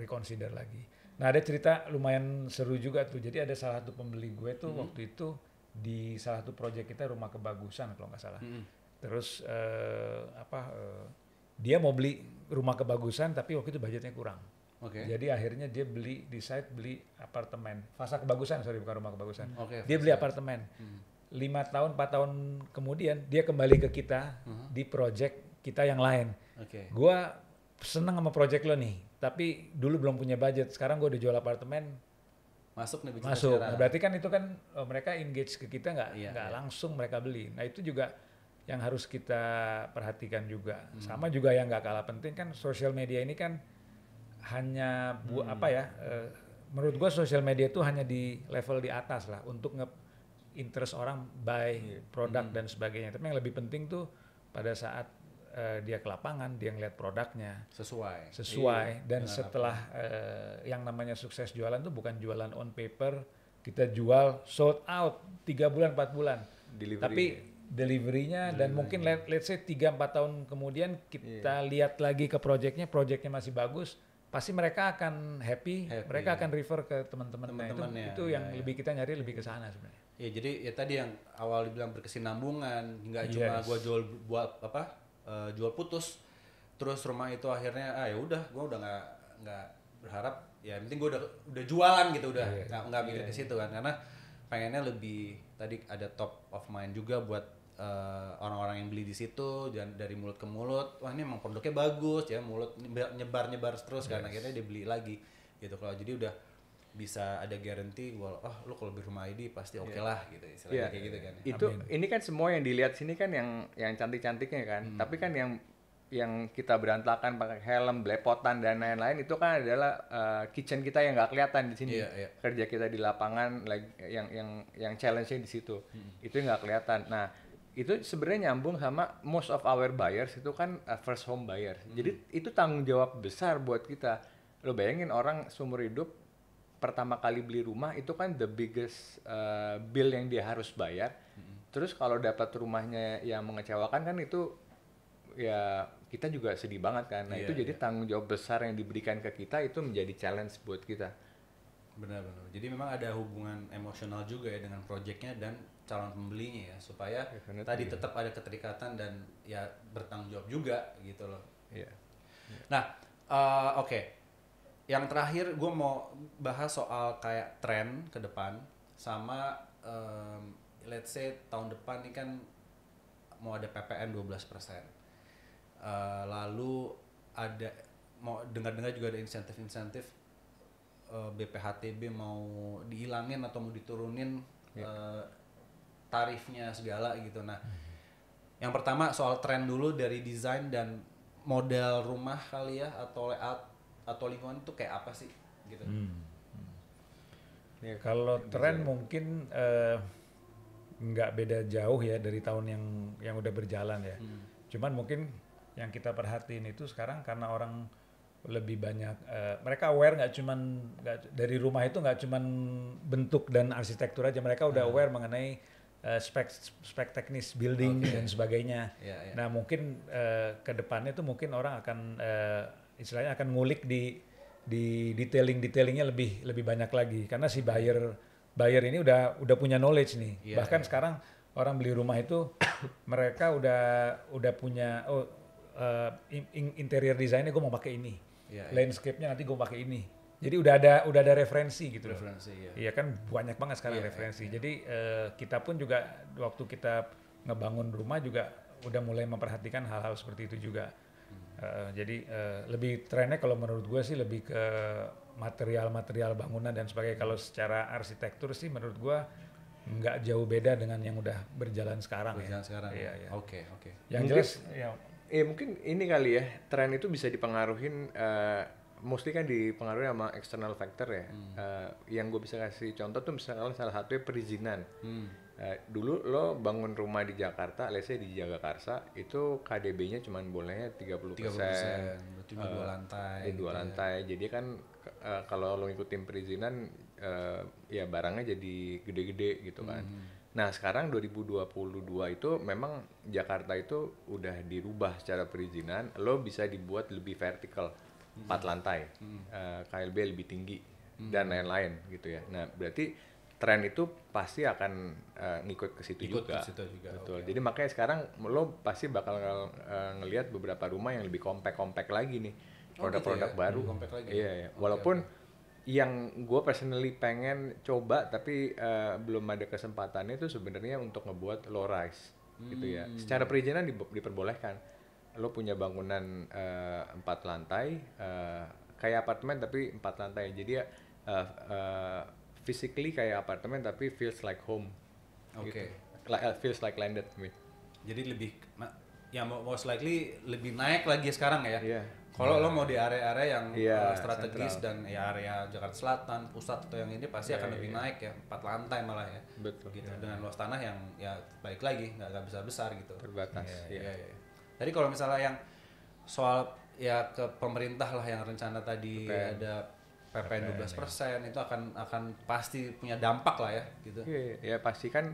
reconsider lagi. Nah ada cerita lumayan seru juga tuh. Jadi ada salah satu pembeli gue tuh waktu itu di salah satu proyek kita Rumah Kebagusan kalau nggak salah. Terus dia mau beli Rumah Kebagusan tapi waktu itu budgetnya kurang. Jadi akhirnya dia beli apartemen. Fasa Kebagusan, bukan Rumah Kebagusan. Dia beli apartemen. 5 tahun, 4 tahun kemudian dia kembali ke kita di proyek kita yang lain. Gua seneng sama proyek lo nih, tapi dulu belum punya budget. Sekarang gue udah jual apartemen, masuk nih bikin masuk. sekarang. Nah, berarti kan itu kan mereka engage ke kita nggak Iya, nggak iya. langsung mereka beli. Nah itu juga yang harus kita perhatikan juga. Sama juga yang nggak kalah penting kan sosial media ini kan hanya apa ya? Menurut gua sosial media itu hanya di level di atas lah untuk interest orang buy produk dan sebagainya. Tapi yang lebih penting tuh pada saat dia ke lapangan, dia ngeliat produknya sesuai. sesuai dan dengan setelah yang namanya sukses jualan tuh bukan jualan on paper, kita jual sold out 3 bulan 4 bulan. Delivery. Tapi delivery-nya dan mungkin let's say 3-4 tahun kemudian kita lihat lagi ke projectnya masih bagus, pasti mereka akan happy mereka akan refer ke teman-temannya. Teman-temannya, Itu yang lebih kita nyari lebih ke sana sebenarnya. Ya jadi ya tadi yang awal dibilang berkesinambungan, nggak cuma gua jual buat apa jual putus, terus rumah itu akhirnya ya udah gua udah nggak berharap, ya yang penting gua udah jualan gitu, udah nggak mikir ke situ kan, karena pengennya lebih tadi ada top of mind juga buat orang-orang yang beli di situ, dan dari mulut ke mulut, wah ini emang produknya bagus ya, mulut nyebar terus kan, akhirnya dia beli lagi gitu. Kalau jadi udah bisa ada guarantee bahwa lu kalau beli rumah ID pasti oke lah gitu, istilahnya kayak gitu kan. Itu ini kan semua yang dilihat sini kan yang cantik-cantiknya kan. Tapi kan yang kita berantakan pakai helm, belepotan dan lain-lain itu kan adalah kitchen kita yang nggak kelihatan di sini. Kerja kita di lapangan yang challenge-nya di situ. Itu nggak kelihatan. Nah, itu sebenarnya nyambung sama most of our buyers itu kan first home buyers. Jadi itu tanggung jawab besar buat kita. Lo bayangin orang seumur hidup pertama kali beli rumah itu kan the biggest bill yang dia harus bayar. Terus kalau dapat rumahnya yang mengecewakan kan itu ya kita juga sedih banget kan. Nah itu jadi tanggung jawab besar yang diberikan ke kita, itu menjadi challenge buat kita. Benar-benar. Jadi memang ada hubungan emosional juga ya dengan proyeknya dan calon pembelinya ya, supaya tadi tetap ada keterikatan dan ya bertanggung jawab juga gitu loh. Nah oke. Yang terakhir gue mau bahas soal kayak tren ke depan sama let's say tahun depan ini kan mau ada PPN 12%. Lalu ada mau dengar-dengar juga ada insentif-insentif BPHTB mau dihilangin atau mau diturunin tarifnya segala gitu. Nah, yang pertama soal tren dulu dari desain dan model rumah kali ya, atau layout atau lingkungan itu kayak apa sih gitu. Ya, kalau tren mungkin nggak beda jauh ya dari tahun yang udah berjalan ya. Cuman mungkin yang kita perhatiin itu sekarang karena orang lebih banyak mereka aware dari rumah itu nggak cuman bentuk dan arsitektur aja, mereka udah aware mengenai spek teknis building dan sebagainya. Nah mungkin ke depannya tuh mungkin orang akan istilahnya akan ngulik di detailingnya lebih banyak lagi, karena si buyer ini udah punya knowledge nih. Bahkan sekarang orang beli rumah itu mereka udah punya interior desainnya gue mau pakai ini, landscape-nya nanti gue pakai ini. Jadi udah ada referensi gitu. Iya kan banyak banget sekarang referensi. Jadi kita pun juga waktu kita ngebangun rumah juga udah mulai memperhatikan hal-hal seperti itu juga. Jadi lebih trennya kalau menurut gue sih lebih ke material bangunan dan sebagainya. Kalau secara arsitektur sih menurut gue nggak jauh beda dengan yang udah berjalan sekarang. Iya. Oke. Yang jelas mungkin ini kali ya, tren itu bisa dipengaruhin mostly kan dipengaruhi sama external factor ya. Yang gue bisa kasih contoh tuh misalnya salah satunya perizinan. Dulu lo bangun rumah di Jakarta, let's say di Jagakarsa, itu KDB-nya cuma bolehnya 30%. Cuma 2 lantai. Dua lantai. Jadi kan kalau lo ngikutin perizinan ya barangnya jadi gede-gede gitu kan. Nah sekarang 2022 itu memang Jakarta itu udah dirubah secara perizinan, lo bisa dibuat lebih vertikal, 4 lantai, KLB lebih tinggi dan lain-lain gitu ya. Nah berarti tren itu pasti akan ngikut ke situ juga. Betul. Jadi makanya sekarang lo pasti bakal ngelihat beberapa rumah yang lebih compact lagi nih, produk-produk baru. Iya. Walaupun yang gue personally pengen coba tapi belum ada kesempatannya itu sebenarnya untuk ngebuat low rise gitu ya. Secara perizinan diperbolehkan. Lo punya bangunan 4 lantai kayak apartemen tapi 4 lantai. Jadi ya physically kayak apartemen tapi feels like home. Oke. Gitu. Feels like landed to me. Jadi lebih ya most likely lebih naik lagi sekarang ya. Iya. Kalau lo mau di area-area yang Iya, strategis sentral. dan ya area Jakarta Selatan, pusat atau yang ini pasti Iya, akan lebih iya. naik ya, 4 lantai malah ya. Betul. Gitu. Dengan luas tanah yang ya balik lagi nggak besar gitu. Terbatas. Iya, Iya. iya. Tadi kalau misalnya yang soal ya ke pemerintah lah yang rencana tadi PPN. ada PPN 12% itu akan pasti punya dampak lah ya gitu. Iya, ya pasti kan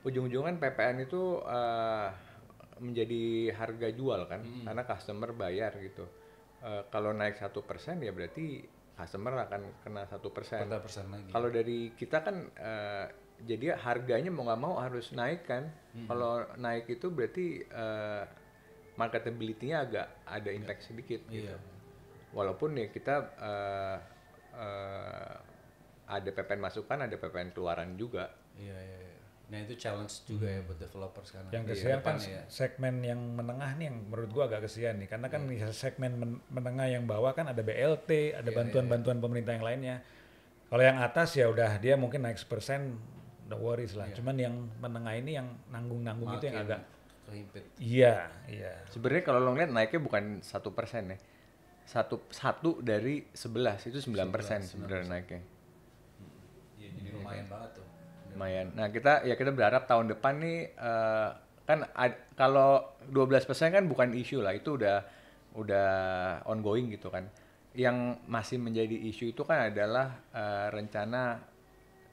ujung-ujungan PPN itu menjadi harga jual kan, karena customer bayar gitu. Kalau naik 1% ya berarti customer akan kena 1%. 1% lagi. Kalau dari kita kan jadi harganya mau nggak mau harus naik kan. Kalau naik itu berarti marketability-nya agak ada impact sedikit gitu. Iya. Walaupun ya kita ada PPN masukan, ada PPN keluaran juga. Iya, iya, iya. Nah itu challenge juga ya buat developer sekarang. Yang Di kesian kan depannya ya. segmen yang menengah nih yang menurut gua agak kesian nih karena kan di segmen menengah yang bawah kan ada BLT, ada bantuan-bantuan pemerintah yang lainnya. Kalau yang atas ya udah dia mungkin naik 1%, no worries lah. Cuman yang menengah ini yang nanggung-nanggung itu yang Makin agak kehimpit. iya. Sebenarnya kalau lo ngeliat naiknya bukan 1% ya. Satu dari 11 itu 9% sebenarnya naiknya. Iya jadi lumayan banget tuh. Lumayan. Nah kita berharap tahun depan nih kan kalau 12% kan bukan isu lah, itu udah ongoing gitu kan. Yang masih menjadi isu itu kan adalah rencana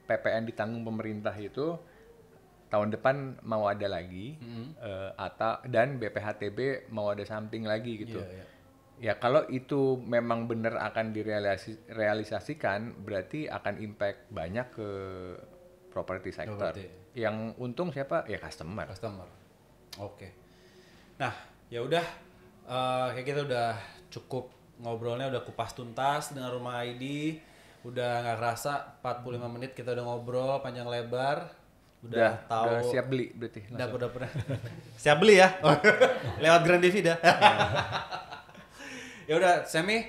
PPN ditanggung pemerintah itu tahun depan mau ada lagi dan BPHTB mau ada something lagi gitu. Iya, iya. Ya kalau itu memang benar akan direalisasikan berarti akan impact banyak ke property sector. Property. Yang untung siapa? Ya customer. Oke. Nah, ya udah kayak kita udah cukup ngobrolnya, udah kupas tuntas dengan Rumah ID. Udah nggak kerasa 45 menit kita udah ngobrol panjang lebar. Udah tahu. Udah siap beli berarti. Udah pernah. Siap beli ya. Lewat Grand Divida. Ya udah, Semi,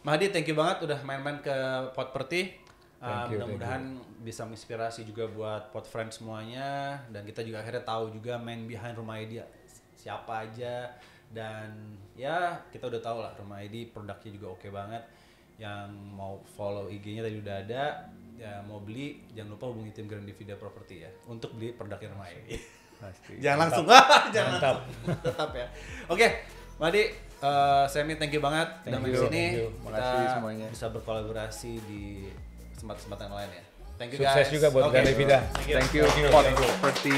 Mahdi, thank you banget udah main-main ke Podperti. Mudah-mudahan bisa menginspirasi juga buat pod friends semuanya, dan kita juga akhirnya tahu juga man behind Rumah ID siapa aja, dan ya kita udah tahu lah Rumah ID produknya juga oke banget. Yang mau follow IG-nya tadi udah ada, ya mau beli jangan lupa hubungi tim Grand Divida Property ya untuk beli produknya Rumah ID. Pasti. Jangan langsung, jangan langsung. Tetap ya. Oke, Mahdi, Semi, thank you banget udah main sini. Makasih semuanya. Bisa berkolaborasi di kesempatan-kesempatan lain ya. Thank you Sukses guys. juga buat Grand Divida. Thank you. Pod Property.